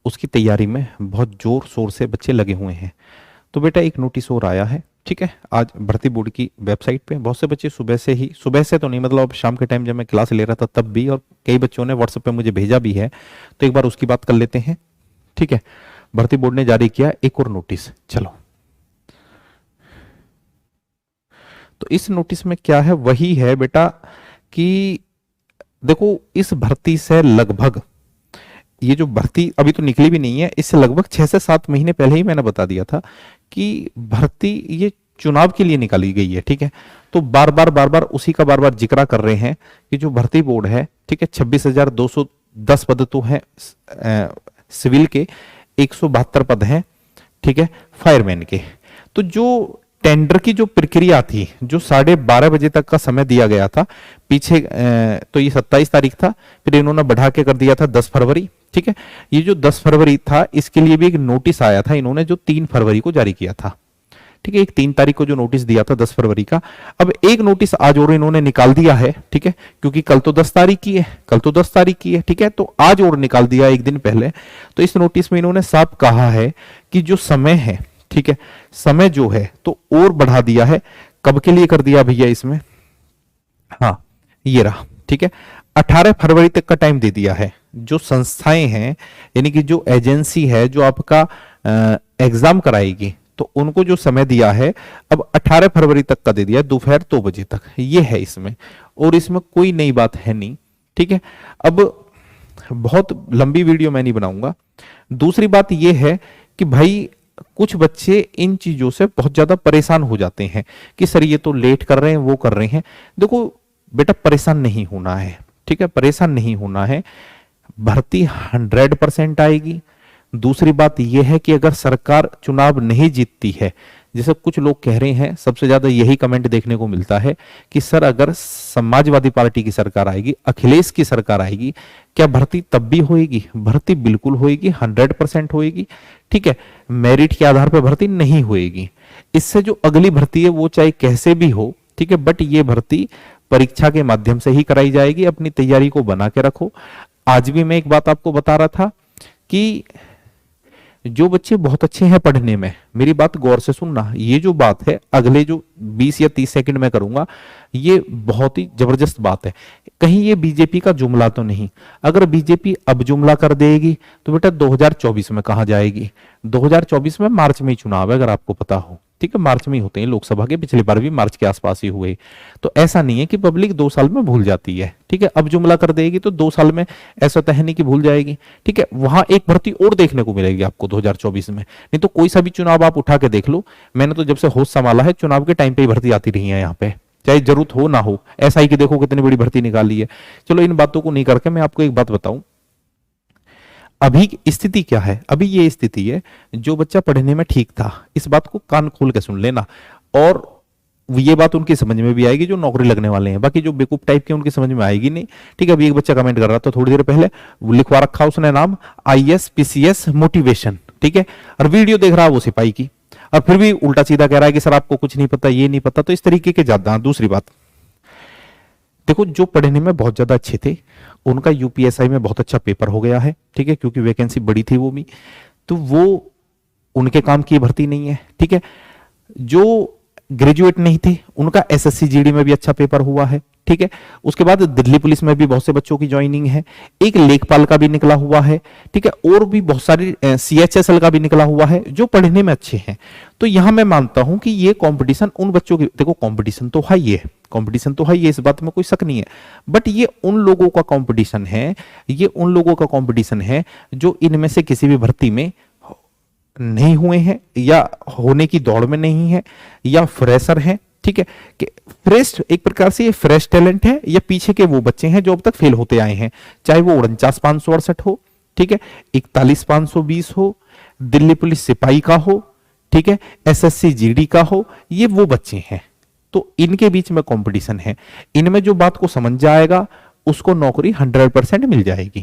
उसकी तैयारी में बहुत जोर शोर से बच्चे लगे हुए हैं। तो बेटा एक नोटिस और आया है, ठीक है, आज भर्ती बोर्ड की वेबसाइट पे बहुत से बच्चे सुबह से तो नहीं, मतलब अब शाम के टाइम जब मैं क्लास ले रहा था तब भी, और कई बच्चों ने व्हाट्सएप पे मुझे भेजा भी है, तो एक बार उसकी बात कर लेते हैं। ठीक है, भर्ती बोर्ड ने जारी किया एक और नोटिस। चलो, तो इस नोटिस में क्या है, वही है बेटा कि देखो इस भर्ती से लगभग, ये जो भर्ती अभी तो निकली भी नहीं है, इससे लगभग 6 से 7 महीने पहले ही मैंने बता दिया था कि भर्ती ये चुनाव के लिए निकाली गई है। ठीक है, तो बार बार उसी का बार बार जिक्र कर रहे हैं कि जो भर्ती बोर्ड है, ठीक है, 26,210 पद तो है सिविल के, 172 पद हैं, ठीक है, फायरमैन के। तो जो टेंडर की जो प्रक्रिया थी, जो 12:30 बजे तक का समय दिया गया था पीछे, तो ये 27 तारीख था, फिर इन्होंने बढ़ा के कर दिया था 10 फरवरी। ठीक है, ये जो 10 फरवरी था इसके लिए भी एक नोटिस आया था इन्होंने, जो 3 फरवरी को जारी किया था। ठीक है, एक 3 तारीख को जो नोटिस दिया था 10 फरवरी का, अब एक नोटिस आज और इन्होंने निकाल दिया है। ठीक है, क्योंकि कल तो 10 तारीख की है, ठीक है, तो आज और निकाल दिया एक दिन पहले। तो इस नोटिस में इन्होंने साफ कहा है कि जो समय है, ठीक है, समय जो है तो और बढ़ा दिया है। कब के लिए कर दिया भैया इसमें, हाँ ये रहा, ठीक है, 18 फरवरी तक का टाइम दे दिया है। जो संस्थाएं हैं, यानी कि जो एजेंसी है जो आपका एग्जाम कराएगी, तो उनको जो समय दिया है अब 18 फरवरी तक का दे दिया है, दोपहर 2 बजे तक, ये है इसमें, और इसमें कोई नई बात है नहीं। ठीक है, अब बहुत लंबी वीडियो मैं नहीं बनाऊंगा। दूसरी बात यह है कि भाई कुछ बच्चे इन चीजों से बहुत ज्यादा परेशान हो जाते हैं कि सर ये तो लेट कर रहे हैं, वो कर रहे हैं। देखो बेटा, परेशान नहीं होना है, ठीक है, परेशान नहीं होना है, भर्ती 100% आएगी। दूसरी बात यह है कि अगर सरकार चुनाव नहीं जीतती है, जैसे कुछ लोग कह रहे हैं, सबसे ज्यादा यही कमेंट देखने को मिलता है कि सर अगर समाजवादी पार्टी की सरकार आएगी, अखिलेश की सरकार आएगी, क्या भर्ती तब भी होएगी? भर्ती बिल्कुल होएगी, 100% होएगी। ठीक है, मेरिट के आधार पर भर्ती नहीं होएगी। इससे जो अगली भर्ती है वो चाहे कैसे भी हो, ठीक है, बट ये भर्ती परीक्षा के माध्यम से ही कराई जाएगी। अपनी तैयारी को बना के रखो। आज भी मैं एक बात आपको बता रहा था कि जो बच्चे बहुत अच्छे हैं पढ़ने में, मेरी बात गौर से सुनना, ये जो बात है अगले जो 20 या 30 सेकंड में करूंगा, ये बहुत ही जबरदस्त बात है। कहीं ये बीजेपी का जुमला तो नहीं? अगर बीजेपी अब जुमला कर देगी तो बेटा 2024 में कहां जाएगी? 2024 में मार्च में ही चुनाव है, अगर आपको पता हो। ठीक है, मार्च में ही होते हैं लोकसभा के, पिछली बार भी मार्च के आसपास ही हुए। तो ऐसा नहीं है कि पब्लिक 2 साल में भूल जाती है। ठीक है, अब जुमला कर देगी तो 2 साल में ऐसा तो है नहीं कि भूल जाएगी। ठीक है, वहां एक भर्ती और देखने को मिलेगी आपको 2024 में। नहीं तो कोई सा भी चुनाव आप उठा के देख लो, मैंने तो जब से होश संभाला है चुनाव के टाइम पे ही भर्ती आती रही है यहाँ पे, चाहे जरूरत हो ना हो। ऐसा ही कि देखो कितनी बड़ी भर्ती निकाली है। चलो इन बातों को नहीं करके मैं आपको एक बात बताऊं, अभी स्थिति क्या है? अभी ये स्थिति है, जो बच्चा पढ़ने में ठीक था, इस बात को कान खोल के सुन लेना, और ये बात उनकी समझ में भी आएगी जो नौकरी लगने वाले हैं। बाकी जो बेवकूफ टाइप के उनकी समझ में आएगी नहीं। ठीक है, अभी एक बच्चा कमेंट कर रहा था थोड़ी देर पहले, लिखवा रखा उसने नाम IAS PCS मोटिवेशन, ठीक है, और वीडियो देख रहा है वो सिपाही की, और फिर भी उल्टा सीधा कह रहा है कि सर आपको कुछ नहीं पता, ये नहीं पता। तो इस तरीके के ज्यादा। दूसरी बात देखो, जो पढ़ने में बहुत ज्यादा अच्छे थे उनका UPSI में बहुत अच्छा पेपर हो गया है। ठीक है, क्योंकि वैकेंसी बड़ी थी वो भी, तो वो उनके काम की भर्ती नहीं है। ठीक है, जो ग्रेजुएट नहीं थे उनका SSC GD में भी अच्छा पेपर हुआ है। ठीक है, उसके बाद दिल्ली पुलिस में भी बहुत से बच्चों की ज्वाइनिंग है, एक लेखपाल का भी निकला हुआ है। ठीक है, और भी बहुत सारी CHSL का भी निकला हुआ है जो पढ़ने में अच्छे हैं। तो यहां मैं मानता हूं कि ये कंपटीशन उन बच्चों की, देखो कंपटीशन तो हाई है, कंपटीशन तो हाई है, इस बात में कोई शक नहीं है, बट ये उन लोगों का कंपटीशन है, ये उन लोगों का कंपटीशन है जो इनमें से किसी भी भर्ती में नहीं हुए हैं, या होने की दौड़ में नहीं है, या फ्रेशर हैं। ठीक है, कि फ्रेश, एक प्रकार से ये फ्रेश टैलेंट है, या पीछे के वो बच्चे हैं जो अब तक फेल होते आए हैं, चाहे वो 49,568 हो, ठीक है, 41,520 हो, दिल्ली पुलिस सिपाही का हो, ठीक है, SSC GD का हो, ये वो बच्चे हैं। तो इनके बीच में कंपटीशन है। इनमें जो बात को समझ जाएगा उसको नौकरी 100% मिल जाएगी।